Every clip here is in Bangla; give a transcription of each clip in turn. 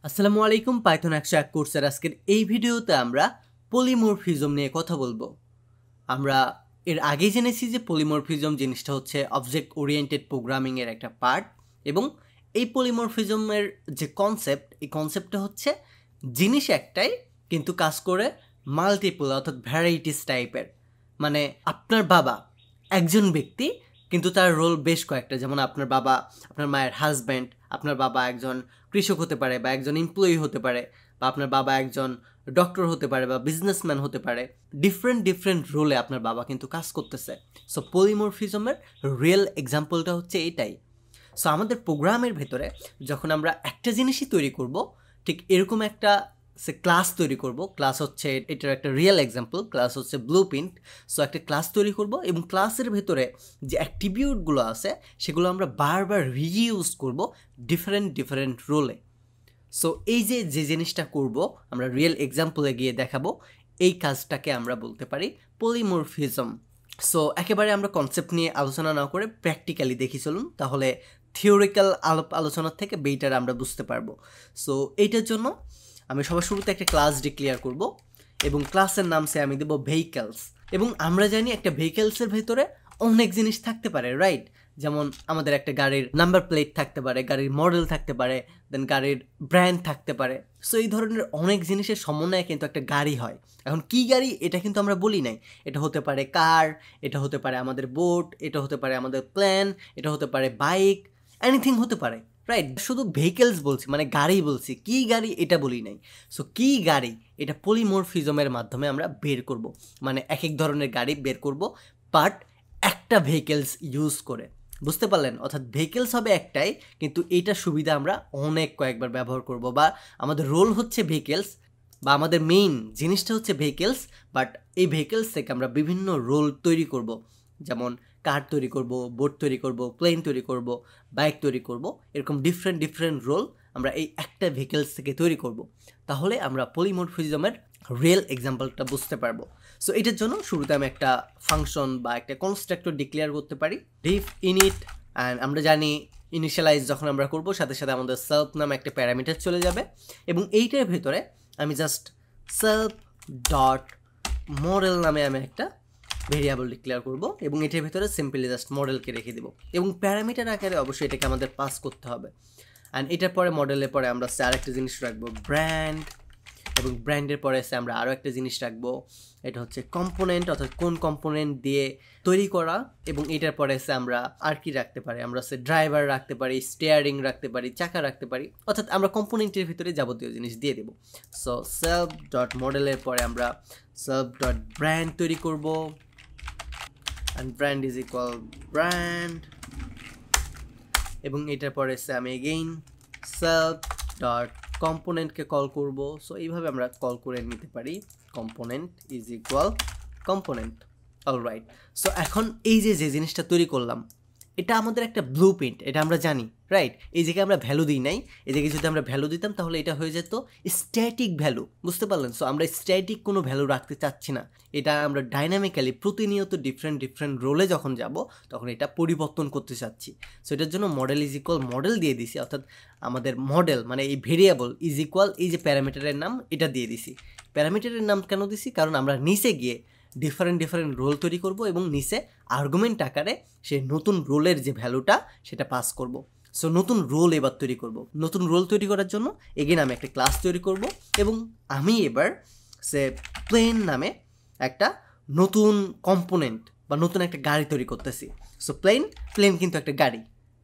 আসসালামু আলাইকুম পাইথন 101 কোর্সের আজকের এই ভিডিওতে আমরা পলিমরফিজম নিয়ে কথা বলবো। আমরা এর আগে জেনেছি যে পলিমরফিজম জিনিসটা হচ্ছে অবজেক্ট ওরিয়েন্টেড প্রোগ্রামিং এর একটা পার্ট এবং এই পলিমরফিজমের যে কনসেপ্ট এই কনসেপ্টটা হচ্ছে জিনিস একটাই কিন্তু কাজ করে মাল্টিপল অর্থাৎ ভ্যারাইটিস টাইপের। মানে আপনার বাবা একজন ব্যক্তি কিন্তু তার রোল বেশ কয়েকটা, যেমন আপনার বাবা আপনার মায়ের হাজব্যান্ড, আপনার বাবা একজন কৃষক হতে পারে বা একজন এমপ্লয়ি হতে পারে, বা আপনার বাবা একজন ডক্টর হতে পারে বা বিজনেসম্যান হতে পারে। ডিফারেন্ট ডিফারেন্ট রোলে আপনার বাবা কিন্তু কাজ করতেছে। সো পলিমরফিজমের রিয়েল এক্সাম্পলটা হচ্ছে এটাই। সো আমাদের প্রোগ্রামের ভেতরে যখন আমরা একটা জিনিসই তৈরি করব, ঠিক এরকম একটা ক্লাস তৈরি করব। ক্লাস হচ্ছে এটার একটা রিয়েল এক্সাম্পল, ক্লাস হচ্ছে ব্লুপ্রিন্ট। সো একটা ক্লাস তৈরি করব এবং ক্লাসের ভেতরে যে অ্যাট্রিবিউটগুলো আছে সেগুলো আমরা বারবার রিইউজ করব ডিফারেন্ট ডিফারেন্ট রোলে। সো এই যে যে জিনিসটা করব আমরা রিয়েল এক্সাম্পলে গিয়ে দেখাবো, এই কাজটাকে আমরা বলতে পারি পলিমরফিজম। সো একেবারে আমরা কনসেপ্ট নিয়ে আলোচনা না করে প্র্যাকটিক্যালি দেখি চলুন, তাহলে থিওরিক্যাল আলোচনার থেকে বেটার আমরা বুঝতে পারবো। সো এইটার জন্য আমি সবার শুরুতে একটা ক্লাস ডিক্লেয়ার করব এবং ক্লাসের নাম সে আমি দেবো ভেহিকেলস। এবং আমরা জানি একটা ভেহিকেলসের ভেতরে অনেক জিনিস থাকতে পারে, রাইট? যেমন আমাদের একটা গাড়ির নাম্বার প্লেট থাকতে পারে, গাড়ির মডেল থাকতে পারে, দেন গাড়ির ব্র্যান্ড থাকতে পারে। সো এই ধরনের অনেক জিনিসের সমন্বয়ে কিন্তু একটা গাড়ি হয়। এখন কি গাড়ি এটা কিন্তু আমরা বলি নাই। এটা হতে পারে কার, এটা হতে পারে আমাদের বোট, এটা হতে পারে আমাদের প্লেন, এটা হতে পারে বাইক, এনিথিং হতে পারে, রাইট? শুধু ভেহিকেলস বলছি, মানে গাড়ি বলছি, কি গাড়ি এটা বলি নাই। সো কি গাড়ি এটা পলিমরফিজমের মাধ্যমে আমরা বের করব, মানে এক এক ধরনের গাড়ি বের করব বাট একটা ভেহিকেলস ইউজ করে। বুঝতে পারলেন? অর্থাৎ ভেহিকেলস হবে একটাই, কিন্তু এইটার সুবিধা আমরা অনেক কয়েকবার ব্যবহার করব, বা আমাদের রোল হচ্ছে ভেহিকেলস, বা আমাদের মেইন জিনিসটা হচ্ছে ভেহিকেলস, বাট এই ভেহিকেলস থেকে আমরা বিভিন্ন রোল তৈরি করব। যেমন কার তৈরি করব, বোট তৈরি করব, প্লেন তৈরি করব, বাইক তৈরি করব, এরকম ডিফারেন্ট ডিফারেন্ট রোল আমরা এই একটা ভেহিকেলস থেকে তৈরি করব। তাহলে আমরা পলিমরফিজমের রিয়েল এক্সাম্পলটা বুঝতে পারবো। সো এটার জন্য শুরুতে আমি একটা ফাংশন বা একটা কনস্ট্রাক্টর ডিক্লেয়ার করতে পারি, ডিফ ইনিট। অ্যান্ড আমরা জানি ইনিশিয়ালাইজ যখন আমরা করব সাথে সাথে আমাদের সেলফ নামে একটা প্যারামিটার চলে যাবে এবং এইটার ভেতরে আমি জাস্ট সেলফ ডট মডেল নামে আমি একটা ভেরিয়েবল ডিক্লেয়ার করব এবং এটার ভেতরে সিম্পলি জাস্ট মডেলকে রেখে দেবো এবং প্যারামিটার আকারে অবশ্যই এটাকে আমাদের পাস করতে হবে। অ্যান্ড এটার পরে মডেলের পরে আমরা আরেকটা জিনিস রাখবো ব্র্যান্ড, এবং ব্র্যান্ডের পরে এসে আমরা আরও একটা জিনিস রাখবো, এটা হচ্ছে কম্পোনেন্ট, অর্থাৎ কোন কম্পোনেন্ট দিয়ে তৈরি করা। এবং এটার পরে এসে আমরা আর কি রাখতে পারি, আমরা সে ড্রাইভার রাখতে পারি, স্টিয়ারিং রাখতে পারি, চাকা রাখতে পারি, অর্থাৎ আমরা কম্পোনেন্টের ভিতরে যাবতীয় জিনিস দিয়ে দেবো। সো সেলফ ডট মডেলের পরে আমরা সেলফ ডট ব্র্যান্ড তৈরি করব, and brand is equal brand, এবং এটার পরে এসে আমি এগেইন সেলফ ডট কম্পোনেন্টকে কল করব। সো এইভাবে আমরা কল করে নিতে পারি component is equal component. Alright, so এখন এই যে যে জিনিসটা তৈরি করলাম এটা আমাদের একটা ব্লুপ্রিন্ট, এটা আমরা জানি, রাইট? এই জায়গায় আমরা ভ্যালু দিই নাই, এই জায়গায় যদি আমরা ভ্যালু দিতাম তাহলে এটা হয়ে যেত স্ট্যাটিক ভ্যালু। বুঝতে পারলেন? সো আমরা স্ট্যাটিক কোনো ভ্যালু রাখতে চাচ্ছি না, এটা আমরা ডাইনামিক্যালি প্রতিনিয়ত ডিফারেন্ট ডিফারেন্ট রোলে যখন যাব তখন এটা পরিবর্তন করতে চাচ্ছি। সো এটার জন্য মডেল ইজ ইকুয়াল মডেল দিয়ে দিছি, অর্থাৎ আমাদের মডেল মানে এই ভেরিয়েবল ইজ ইকুয়াল এই যে প্যারামিটারের নাম এটা দিয়ে দিছি। প্যারামিটারের নাম কেন দিছি? কারণ আমরা নিচে গিয়ে ডিফারেন্ট ডিফারেন্ট রোল তৈরি করব এবং নিচে আর্গুমেন্ট আকারে সেই নতুন রোলের যে ভ্যালুটা সেটা পাস করব। সো নতুন রোল এবার তৈরি করব। নতুন রোল তৈরি করার জন্য এগেন আমি একটা ক্লাস তৈরি করব এবং আমি এবার সে প্লেন নামে একটা নতুন কম্পোনেন্ট বা নতুন একটা গাড়ি তৈরি করতেছি। সো প্লেন কিন্তু একটা গাড়ি,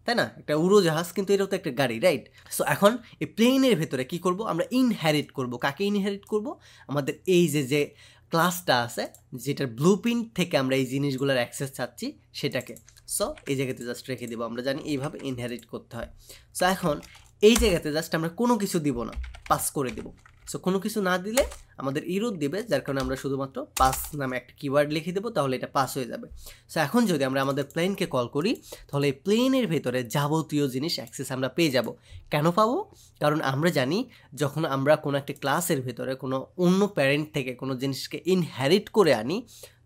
তাই না? একটা উড়োজাহাজ, কিন্তু এটাও তো একটা গাড়ি, রাইট? সো এখন এই প্লেনের ভেতরে কি করব, আমরা ইনহেরিট করব। কাকে ইনহেরিট করব? আমাদের এই যে যে ক্লাসটা আছে যেটার ব্লুপ্রিন্ট থেকে আমরা এই জিনিসগুলোর অ্যাক্সেস চাচ্ছি সেটাকে। সো এই জায়গাতে জাস্ট রেখে দেবো, আমরা জানি এইভাবে ইনহেরিট করতে হয়। সো এখন এই জায়গাতে জাস্ট আমরা কোনো কিছু দিব না, পাস করে দেবো। সো কোনো কিছু না দিলে আমাদের ইরোড দেবে, যার কারণে আমরা শুধুমাত্র পাস নামে একটা কিওয়ার্ড লিখে দেবো, তাহলে এটা পাস হয়ে যাবে। সো এখন যদি আমরা আমাদের প্লেনকে কল করি তাহলে এই প্লেনের ভেতরে যাবতীয় জিনিস অ্যাক্সেস আমরা পেয়ে যাব। কেন পাবো? কারণ আমরা জানি যখন আমরা কোনো একটা ক্লাসের ভেতরে কোনো অন্য প্যারেন্ট থেকে কোনো জিনিসকে ইনহেরিট করে আনি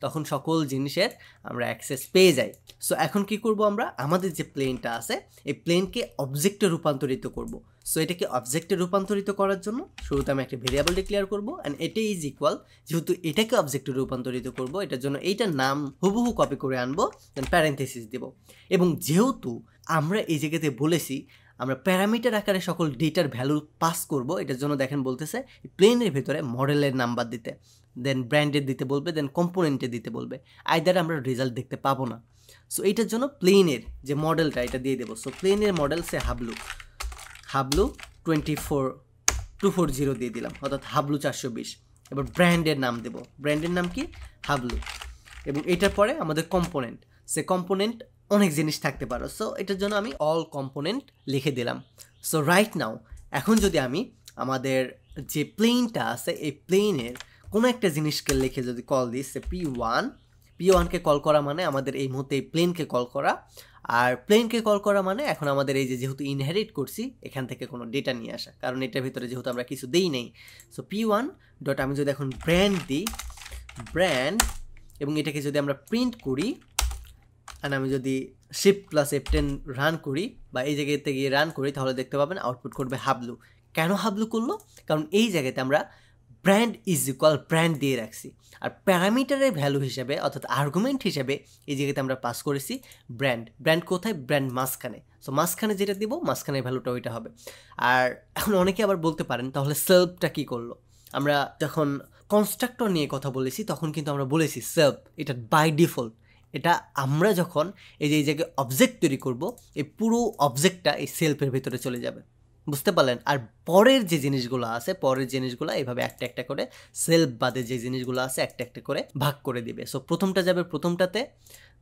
তখন সকল জিনিসের আমরা অ্যাক্সেস পেয়ে যাই। সো এখন কি করব, আমরা আমাদের যে প্লেনটা আছে এই প্লেনকে অবজেক্টে রূপান্তরিত করব। সো এটাকে অবজেক্টে রূপান্তরিত করার জন্য শুরুতে আমি একটা ভেরিয়েবল ডিক্লেয়ার করব অ্যান্ড এটা ইজ ইকুয়াল, যেহেতু এটাকে অবজেক্টে রূপান্তরিত করব এটার জন্য এইটার নাম হুবহু কপি করে আনবো, দেন প্যারেন্থেসিস দেব। এবং যেহেতু আমরা এই জায়গাতে বলেছি আমরা প্যারামিটার আকারে সকল ডেটার ভ্যালু পাস করব, এটার জন্য দেখেন বলতেছে প্লেনের ভেতরে মডেলের নাম্বার দিতে, দেন ব্র্যান্ডের দিতে বলবে, দেন কম্পোনেন্টে দিতে বলবে, আইদার আমরা রেজাল্ট দেখতে পাবো না। সো এইটার জন্য প্লেনের যে মডেলটা এটা দিয়ে দেবো। সো প্লেনের মডেল সে হাবলু 24240 দিয়ে দিলাম, অর্থাৎ হাবলু 420। এবার ব্র্যান্ডের নাম দেব, ব্র্যান্ডের নাম কি হাবলু। এবং এটার পরে আমাদের কম্পোনেন্ট, সে কম্পোনেন্ট অনেক জিনিস থাকতে পারো, সো এটার জন্য আমি অল কম্পোনেন্ট লিখে দিলাম। সো রাইট নাও এখন যদি আমি আমাদের যে প্লেনটা আছে এই প্লেনের কোনো একটা জিনিসকে লিখে যদি কল দিই, সে P1কে কল করা মানে আমাদের এই মুহূর্তে এই প্লেনকে কল করা, আর প্লেনকে কল করা মানে এখন আমাদের এই যে যেহেতু ইনহেরিট করছি এখান থেকে কোনো ডেটা নিয়ে আসা, কারণ এটার ভিতরে যেহেতু আমরা কিছু দিই নেই। সো P1 ডট আমি যদি এখন ব্র্যান্ড দিই, ব্র্যান্ড, এবং এটাকে যদি আমরা প্রিন্ট করি আর আমি যদি Shift+F10 রান করি বা এই জায়গাতে গিয়ে রান করি, তাহলে দেখতে পাবেন আউটপুট করবে হাবলু। কেন হাবলু করলো? কারণ এই জায়গাতে আমরা ব্র্যান্ড ইজ ইকুয়াল ব্র্যান্ড দিয়ে রাখছি, আর প্যারামিটারের ভ্যালু হিসাবে অর্থাৎ আর্গুমেন্ট হিসাবে এই জায়গাতে আমরা পাস করেছি ব্র্যান্ড। ব্র্যান্ড কোথায়? ব্র্যান্ড মাঝখানে। সো মাঝখানে যেটা দিব মাঝখানের ভ্যালুটা ওইটা হবে। আর এখন অনেকে আবার বলতে পারেন তাহলে সেলফটা কী করলো? আমরা যখন কনস্ট্রাক্টর নিয়ে কথা বলেছি তখন কিন্তু আমরা বলেছি সেলফ এটা বাই ডিফল্ট, এটা আমরা যখন এই জায়গায় অবজেক্ট তৈরি করব এই পুরো অবজেক্টটা এই সেলফের ভিতরে চলে যাবে, বুঝতে পারলেন? আর পরের যে জিনিসগুলো আছে পরের জিনিসগুলো এইভাবে একটা একটা করে সেলফ বাদে যে জিনিসগুলো আছে একটা একটা করে ভাগ করে দিবে। সো প্রথমটা যাবে প্রথমটাতে,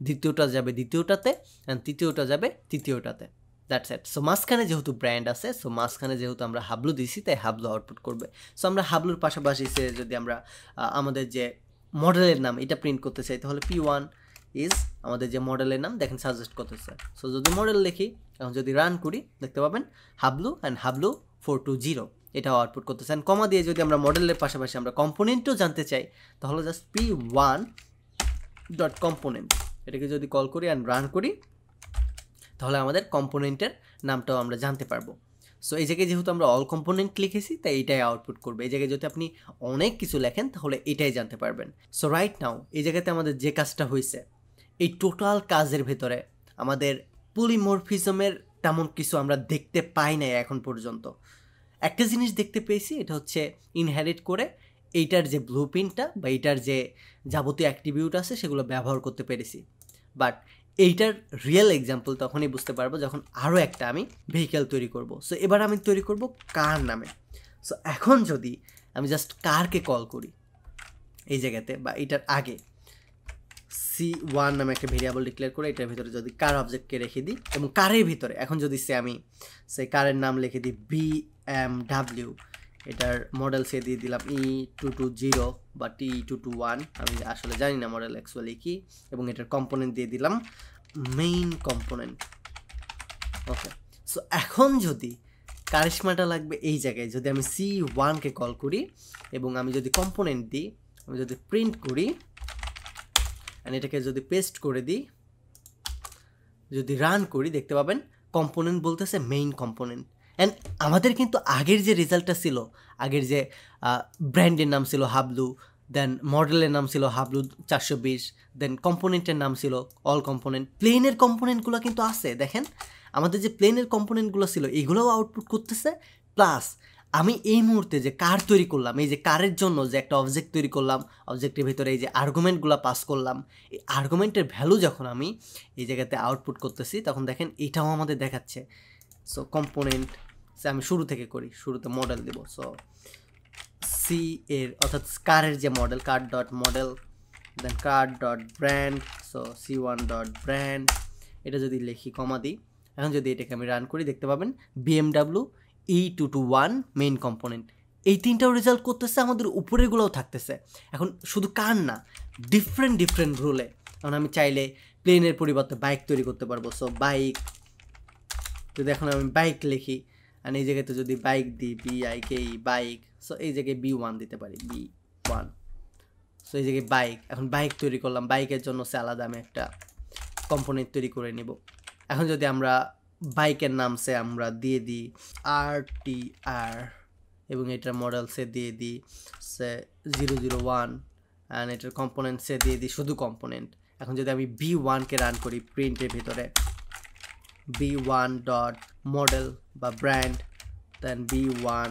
দ্বিতীয়টা যাবে দ্বিতীয়টাতে, অ্যান্ড তৃতীয়টা যাবে তৃতীয়টাতে। That's it. সো মাঝখানে যেহেতু ব্র্যান্ড আছে, সো মাঝখানে যেহেতু আমরা হাবলু দিছি তাই হাবলু আউটপুট করবে। সো আমরা হাবলুর পাশাপাশি যদি আমরা আমাদের যে মডেলের নাম এটা প্রিন্ট করতে চাই, তাহলে P1 ইজ আমাদের যে মডেলের নাম দেখেন সাজেস্ট করতেছে। সো যদি মডেল লিখি, এখন যদি রান করি দেখতে পাবেন হাবলু অ্যান্ড হাবলু 420 এটাও আউটপুট করতেছে। অ্যান্ড কমা দিয়ে যদি আমরা মডেলের পাশাপাশি আমরা কম্পোনেন্টও জানতে চাই, তাহলে জাস্ট P1 ডট কম্পোনেন্ট এটাকে যদি কল করি অ্যান্ড রান করি, তাহলে আমাদের কম্পোনেন্টের নামটাও আমরা জানতে পারবো। সো এই জায়গায় যেহেতু আমরা অল কম্পোনেন্ট লিখেছি তাই এটাই আউটপুট করবে। এই জায়গায় যদি আপনি অনেক কিছু লেখেন তাহলে এটাই জানতে পারবেন। সো রাইট নাও এই জায়গাতে আমাদের যে কাজটা হয়েছে, এই টোটাল কাজের ভেতরে আমাদের পলিমরফিজমের তেমন কিছু আমরা দেখতে পাই নাই এখন পর্যন্ত। একটা জিনিস দেখতে পেয়েছি, এটা হচ্ছে ইনহেরিট করে এইটার যে ব্লুপ্রিন্টটা বা এইটার যে যাবতীয় অ্যাট্রিবিউট আছে সেগুলো ব্যবহার করতে পেরেছি। বাট এইটার রিয়েল এক্সাম্পল তখনই বুঝতে পারবো যখন আরও একটা আমি ভেহিক্যাল তৈরি করব। সো এবার আমি তৈরি করব কার নামে। সো এখন যদি আমি জাস্ট কারকে কল করি এই জায়গাতে, বা এটার আগে C1 নামে একটা ভেরিয়েবল ডিক্লেয়ার করে এটার ভিতরে যদি কার অবজেক্টকে রেখে দিই, এবং কারের ভিতরে এখন যদি আমি সেই কারের নাম লিখে দিই BMW, এটার মডেল সে দিয়ে দিলাম E220 বা T221, আমি আসলে জানি না মডেল অ্যাকচুয়ালি কি, এবং এটার কম্পোনেন্ট দিয়ে দিলাম মেইন কম্পোনেন্ট। ওকে, সো এখন যদি কারিশমাটা লাগবে এই জায়গায়, যদি আমি C1কে কল করি এবং আমি যদি কম্পোনেন্ট দিই, আমি যদি প্রিন্ট করি অ্যান্ড এটাকে যদি পেস্ট করে দিই, যদি রান করি দেখতে পাবেন কম্পোনেন্ট বলতেছে মেইন কম্পোনেন্ট। অ্যান্ড আমাদের কিন্তু আগের যে রেজাল্টটা ছিল, আগের যে ব্র্যান্ডের নাম ছিল হাবলু, দেন মডেলের নাম ছিল হাবলু 420, দেন কম্পোনেন্টের নাম ছিল অল কম্পোনেন্ট, প্লেনের কম্পোনেন্টগুলো কিন্তু আছে। দেখেন আমাদের যে প্লেনের কম্পোনেন্টগুলো ছিল এগুলোও আউটপুট করতেছে, প্লাস আমি এই মুহূর্তে যে কার তৈরি করলাম, এই যে কারের জন্য যে একটা অবজেক্ট তৈরি করলাম, অবজেক্টের ভিতরে এই যে আর্গুমেন্টগুলো পাস করলাম, এই আর্গুমেন্টের ভ্যালু যখন আমি এই জায়গাতে আউটপুট করতেছি তখন দেখেন এটাও আমাদের দেখাচ্ছে। সো কম্পোনেন্ট আমি শুরু থেকে করি, শুরুতে মডেল দেব। সো সি এর অর্থাৎ কারের যে model, car dot model, then car dot brand, so C1 dot brand, এটা যদি লিখি কমা দিই, এখন যদি এটাকে আমি রান করি দেখতে পাবেন BMW E221 মেইন কম্পোনেন্ট, এই তিনটাও রেজাল্ট করতেছে, আমাদের উপরেরগুলোও থাকতেছে। এখন শুধু কার না, ডিফারেন্ট রোলে। এখন আমি চাইলে প্লেনের পরিবর্তে বাইক তৈরি করতে পারবো। সো বাইক, যদি এখন আমি বাইক লিখি আর এই জায়গাতে যদি বাইক দিই BIK বাইক, সো এই জায়গায় B1 দিতে পারি, B1। সো এই জায়গায় বাইক, এখন বাইক তৈরি করলাম, বাইকের জন্য আলাদা আমি একটা কম্পোনেন্ট তৈরি করে নিব। এখন যদি আমরা বাইকের নাম সে আমরা দিয়ে দিই RTR এবং এটার মডেল সে দিয়ে দিই সে 001 অ্যান্ড এটার কম্পোনেন্ট সে দিয়ে দিই শুধু কম্পোনেন্ট। এখন যদি আমি B1কে রান করি প্রিন্টের ভিতরে B1 ডট মডেল বা brand then B1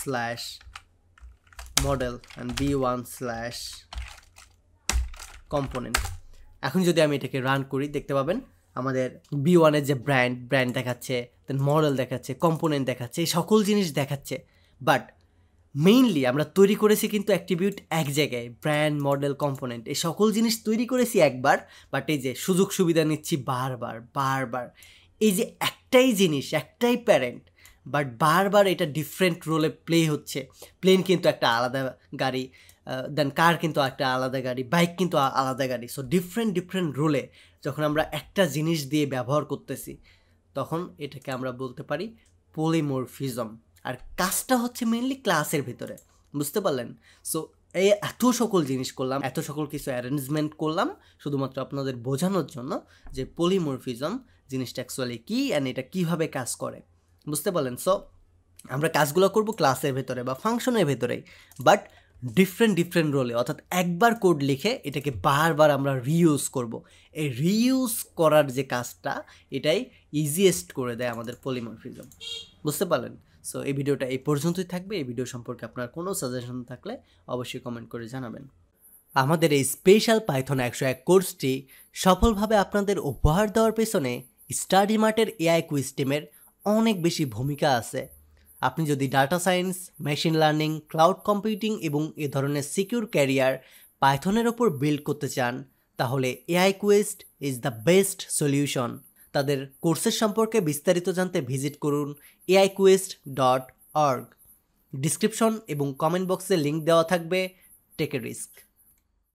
slash model and B1 slash component. এখন যদি আমি এটাকে রান করি দেখতে পাবেন আমাদের B1-এর যে ব্র্যান্ড দেখাচ্ছে, দেন মডেল দেখাচ্ছে, কম্পোনেন্ট দেখাচ্ছে, এই সকল জিনিস দেখাচ্ছে। বাট মেইনলি আমরা তৈরি করেছি কিন্তু অ্যাট্রিবিউট এক জায়গায়, ব্র্যান্ড মডেল কম্পোনেন্ট এই সকল জিনিস তৈরি করেছি একবার, বাট এই যে সুযোগ সুবিধা নিচ্ছি বারবার। এই যে একটাই জিনিস, একটাই প্যারেন্ট, বাট বারবার এটা ডিফারেন্ট রোলে প্লে হচ্ছে। প্লেন কিন্তু একটা আলাদা গাড়ি, দেন কার কিন্তু একটা আলাদা গাড়ি, বাইক কিন্তু আলাদা গাড়ি। সো ডিফারেন্ট রোলে যখন আমরা একটা জিনিস দিয়ে ব্যবহার করতেছি তখন এটাকে আমরা বলতে পারি পলিমরফিজম। আর কাজটা হচ্ছে মেইনলি ক্লাসের ভিতরে, বুঝতে পারলেন? সো এই এত সকল জিনিস করলাম, এত সকল কিছু অ্যারেঞ্জমেন্ট করলাম শুধুমাত্র আপনাদের বোঝানোর জন্য যে পলিমরফিজম জিনিসটা অ্যাকচুয়ালি কী অ্যান্ড এটা কীভাবে কাজ করে, বুঝতে পারলেন? সো আমরা কাজগুলো করব ক্লাসের ভেতরে বা ফাংশনের ভেতরেই, বাট ডিফারেন্ট রোলে, অর্থাৎ একবার কোড লিখে এটাকে বারবার আমরা রিইউজ করব। এই রিইউজ করার যে কাজটা এটাই ইজিয়েস্ট করে দেয় আমাদের পলিমরফিজম, বুঝতে পারলেন? সো এই ভিডিওটা এই পর্যন্তই থাকবে। এই ভিডিও সম্পর্কে আপনার কোনো সাজেশন থাকলে অবশ্যই কমেন্ট করে জানাবেন। আমাদের এই স্পেশাল পাইথন 101 কোর্সটি সফলভাবে আপনাদের উপহার দেওয়ার পেছনে স্টাডি মার্টের এআই কুইজ টিমের অনেক বেশি ভূমিকা আছে। আপনি যদি data science, machine learning, cloud computing এবং এ ধরনের সিকিউর ক্যারিয়ার পাইথনের ওপর বিল্ড করতে চান তাহলে aiQuest is the best solution. তাদের কোর্সের সম্পর্কে বিস্তারিত জানতে ভিজিট করুন aiQuest.org। ডিসক্রিপশন এবং কমেন্ট বক্সে লিঙ্ক দেওয়া থাকবে। Take a risk.